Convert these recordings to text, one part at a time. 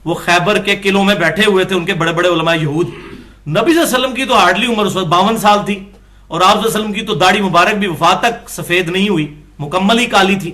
وہ خیبر کے قلعوں میں بیٹھے ہوئے تھے ان کے بڑے بڑے علماء یہود. نبی صلی اللہ علیہ وسلم کی تو ہارڈلی عمر اس وقت 52 سال تھی, اور آپ صلی اللہ علیہ وسلم کی تو داڑھی مبارک بھی وفات تک سفید نہیں ہوئی, مکمل ہی کالی تھی.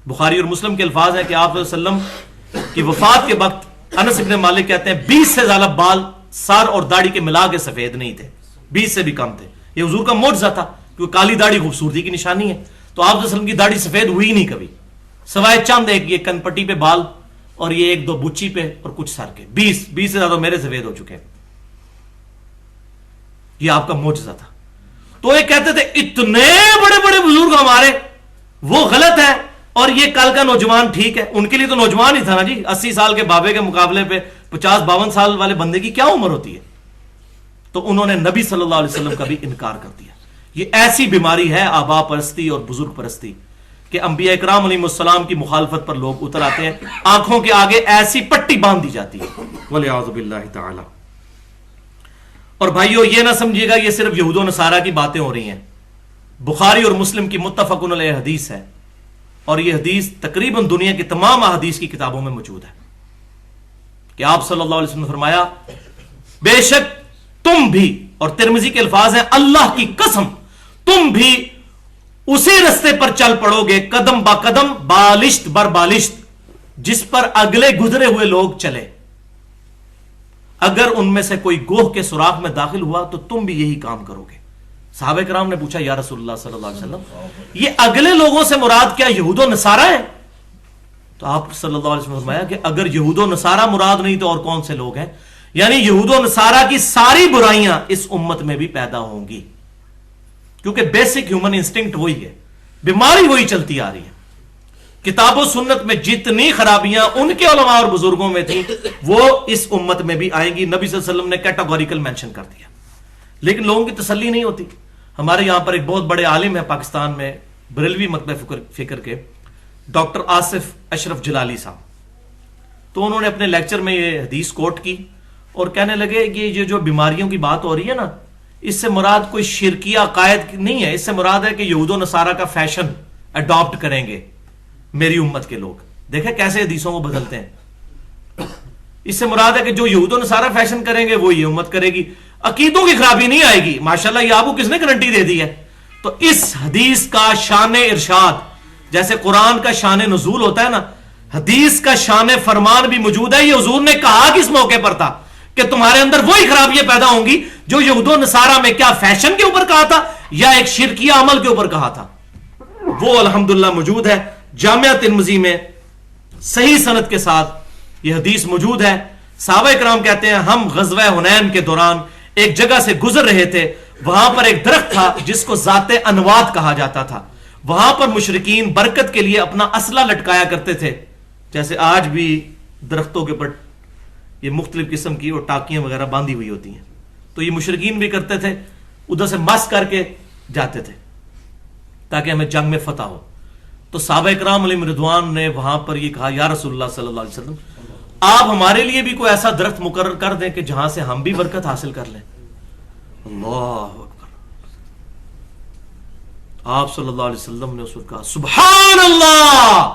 بخاری اور مسلم کے الفاظ ہیں کہ آپ صلی اللہ علیہ وسلم کی وفات کے وقت انس ابن مالک کہتے ہیں 20 سے زیادہ بال سر اور داڑھی کے ملا کے سفید نہیں تھے, 20 سے بھی کم تھے. یہ حضور کا معجزہ تھا, کیونکہ کالی داڑھی خوبصورتی کی نشانی ہے. تو آپ صلی اللہ علیہ وسلم کی داڑھی سفید ہوئی نہیں کبھی, سوائے چند ایک یہ کن پٹی پہ بال اور یہ ایک دو بچی پہ اور کچھ سر کے. 20 سے زیادہ میرے سفید ہو چکے ہیں. یہ آپ کا معجزہ تھا. تو یہ کہتے تھے اتنے بڑے بڑے بزرگ ہمارے وہ غلط ہے اور یہ کل کا نوجوان ٹھیک ہے. ان کے لیے تو نوجوان ہی تھا نا جی. 80 سال کے بابے کے مقابلے پہ 50-52 سال والے بندے کی کیا عمر ہوتی ہے. تو انہوں نے نبی صلی اللہ علیہ وسلم کا بھی انکار کر دیا. یہ ایسی بیماری ہے آبا پرستی اور بزرگ پرستی کہ انبیاء اکرام علیہ السلام کی مخالفت پر لوگ اتر آتے ہیں, آنکھوں کے آگے ایسی پٹی باندھ دی جاتی ہے. والعیاذ باللہ تعالی. اور بھائیو یہ نہ سمجھیے گا یہ صرف یہود و نصارہ کی باتیں ہو رہی ہیں. بخاری اور مسلم کی متفق علیہ حدیث ہے, اور یہ حدیث تقریباً دنیا کی تمام احادیث کی کتابوں میں موجود ہے کہ آپ صلی اللہ علیہ وسلم نے فرمایا بے شک تم بھی, اور ترمذی کے الفاظ ہیں اللہ کی قسم تم بھی اسی رستے پر چل پڑو گے قدم با قدم بالشت بر بالشت جس پر اگلے گزرے ہوئے لوگ چلے. اگر ان میں سے کوئی گوہ کے سوراخ میں داخل ہوا تو تم بھی یہی کام کرو گے. صحابہ کرام نے پوچھا یا رسول اللہ صلی اللہ علیہ وسلم یہ اگلے لوگوں سے مراد کیا یہود و نصارہ ہے؟ تو آپ صلی اللہ علیہ وسلم نے فرمایا کہ اگر یہود و نصارہ مراد نہیں تو اور کون سے لوگ ہیں؟ یعنی یہود و نصارہ کی ساری برائیاں اس امت میں بھی پیدا ہوں گی, کیونکہ بیسک ہیومن انسٹنکٹ وہی ہے, بیماری وہی چلتی آ رہی ہے. کتاب و سنت میں جتنی خرابیاں ان کے علماء اور بزرگوں میں تھیں وہ اس امت میں بھی آئیں گی. نبی صلی اللہ علیہ وسلم نے کیٹاگوریکل مینشن کر دیا, لیکن لوگوں کی تسلی نہیں ہوتی. ہمارے یہاں پر ایک بہت بڑے عالم ہیں پاکستان میں, بریلوی مکتبہ فکر کے ڈاکٹر آصف اشرف جلالی صاحب. تو انہوں نے اپنے لیکچر میں یہ حدیث کوٹ کی اور کہنے لگے کہ یہ جو بیماریوں کی بات ہو رہی ہے نا, اس سے مراد کوئی شرکیہ عقائد نہیں ہے, اس سے مراد ہے کہ یہود و نصارہ کا فیشن اڈاپٹ کریں گے میری امت کے لوگ. دیکھیں کیسے حدیثوں کو بدلتے ہیں. اس سے مراد ہے کہ جو یہود و نصارہ فیشن کریں گے وہ یہ امت کرے گی, عقیدوں کی خرابی نہیں آئے گی. ماشاءاللہ یہ آپ کو کس نے گارنٹی دے دی ہے؟ تو اس حدیث کا شان ارشاد جیسے قرآن کا شان نزول ہوتا ہے نا, حدیث کا شان فرمان بھی موجود ہے. یہ حضور نے کہا کس موقع پر تھا کہ تمہارے اندر وہی خرابیاں پیدا ہوں گی جو یہود و نصارہ میں کیا فیشن کے اوپر کہا تھا یا ایک شرکیہ عمل کے اوپر کہا تھا, وہ الحمدللہ موجود ہے. جامعہ ترمذی میں صحیح سند کے ساتھ یہ حدیث موجود ہے. صحابہ کرام کہتے ہیں ہم غزوہ حنین کے دوران ایک جگہ سے گزر رہے تھے, وہاں پر ایک درخت تھا جس کو ذات انواد کہا جاتا تھا. وہاں پر مشرکین برکت کے لیے اپنا اسلحہ لٹکایا کرتے تھے, جیسے آج بھی درختوں کے اوپر یہ مختلف قسم کی اور ٹاکیاں وغیرہ باندھی ہوئی ہوتی ہیں. تو یہ مشرکین بھی کرتے تھے, ادھر سے مس کر کے جاتے تھے تاکہ ہمیں جنگ میں فتح ہو. تو صحابہ اکرام علیہم رضوان نے وہاں پر یہ کہا یا رسول اللہ صلی اللہ علیہ وسلم آپ ہمارے لیے بھی کوئی ایسا درخت مقرر کر دیں کہ جہاں سے ہم بھی برکت حاصل کر لیں. اللہ اکبر. آپ صلی اللہ علیہ وسلم نے اس وقت کہا سبحان اللہ.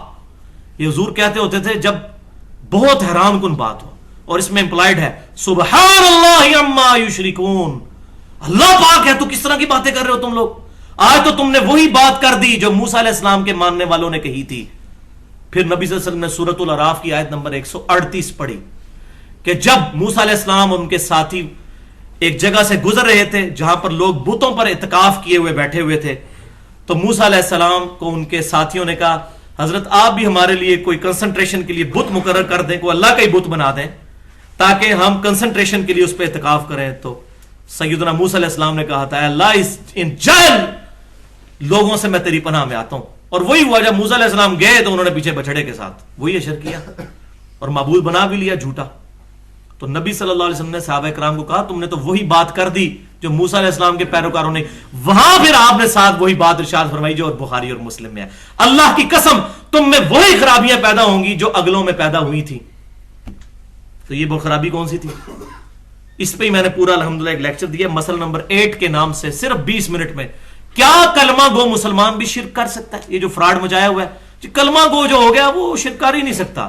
یہ حضور کہتے ہوتے تھے جب بہت حیران کن بات ہو, اور اس میں امپلائڈ ہے سبحان اللہ عما یشرکون, اللہ پاک ہے تو کس طرح کی باتیں کر رہے ہو تم لوگ. آج تو تم نے وہی بات کر دی جو موسیٰ علیہ السلام کے ماننے والوں نے کہی تھی. پھر نبی صلی اللہ علیہ وسلم نے سورۃ الاعراف کی آیت نمبر 138 پڑھی کہ جب موسیٰ علیہ السلام اور ان کے ساتھی ایک جگہ سے گزر رہے تھے جہاں پر لوگ بتوں پر اعتکاف کیے ہوئے بیٹھے ہوئے تھے, تو موسیٰ علیہ السلام کو ان کے ساتھیوں نے کہا حضرت آپ بھی ہمارے لیے کوئی کنسنٹریشن کے لیے بت مقرر کر دیں, کوئی اللہ کا ہی بت بنا دیں تاکہ ہم کنسنٹریشن کے لیے اس پہ اعتکاف کریں. تو سیدنا موسیٰ علیہ السلام نے کہا تھا اے اللہ اس ان جاہل لوگوں سے میں تیری پناہ میں آتا ہوں. اور وہی ہوا جب موسیٰ علیہ السلام گئے تو انہوں نے پیچھے بچڑے کے ساتھ وہی اشر کیا اور معبود بنا بھی لیا جھوٹا. تو نبی صلی اللہ علیہ وسلم نے صحابہ کرام کو کہا تم نے تو وہی بات کر دی جو موسیٰ علیہ السلام کے پیروکاروں نے. وہاں پھر آپ نے ساتھ وہی بات ارشاد فرمائی جو بخاری اور مسلم میں ہے, اللہ کی قسم تم میں وہی خرابیاں پیدا ہوں گی جو اگلوں میں پیدا ہوئی تھی. تو یہ وہ خرابی کون سی تھی؟ اس پہ ہی میں نے پورا الحمدللہ ایک لیکچر دیا, مسئلہ نمبر 8 کے نام سے, صرف 20 منٹ میں. کیا کلمہ گو مسلمان بھی شرک کر سکتا ہے؟ یہ جو فراڈ مچایا ہوا ہے, کلمہ گو جو ہو گیا وہ شرک کر ہی نہیں سکتا.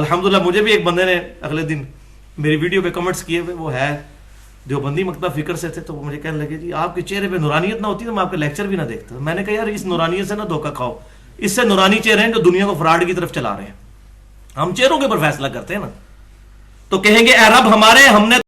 الحمدللہ مجھے بھی ایک بندے نے اگلے دن میری ویڈیو پہ کمنٹس کیے ہوئے، وہ ہے دیوبندی مکتبہ فکر سے تھے، تو وہ مجھے کہنے لگے جی آپ کے چہرے پہ نورانیت نہ ہوتی تو میں آپ کے لیکچر بھی نہ دیکھتا. میں نے کہا یار اس نورانیت سے نہ دھوکہ کھاؤ، اس سے نورانی چہرے ہیں جو دنیا کو فراڈ کی طرف چلا رہے ہیں. ہم چہروں کے اوپر فیصلہ کرتے ہیں نا. تو کہیں گے اے رب ہمارے، ہم نے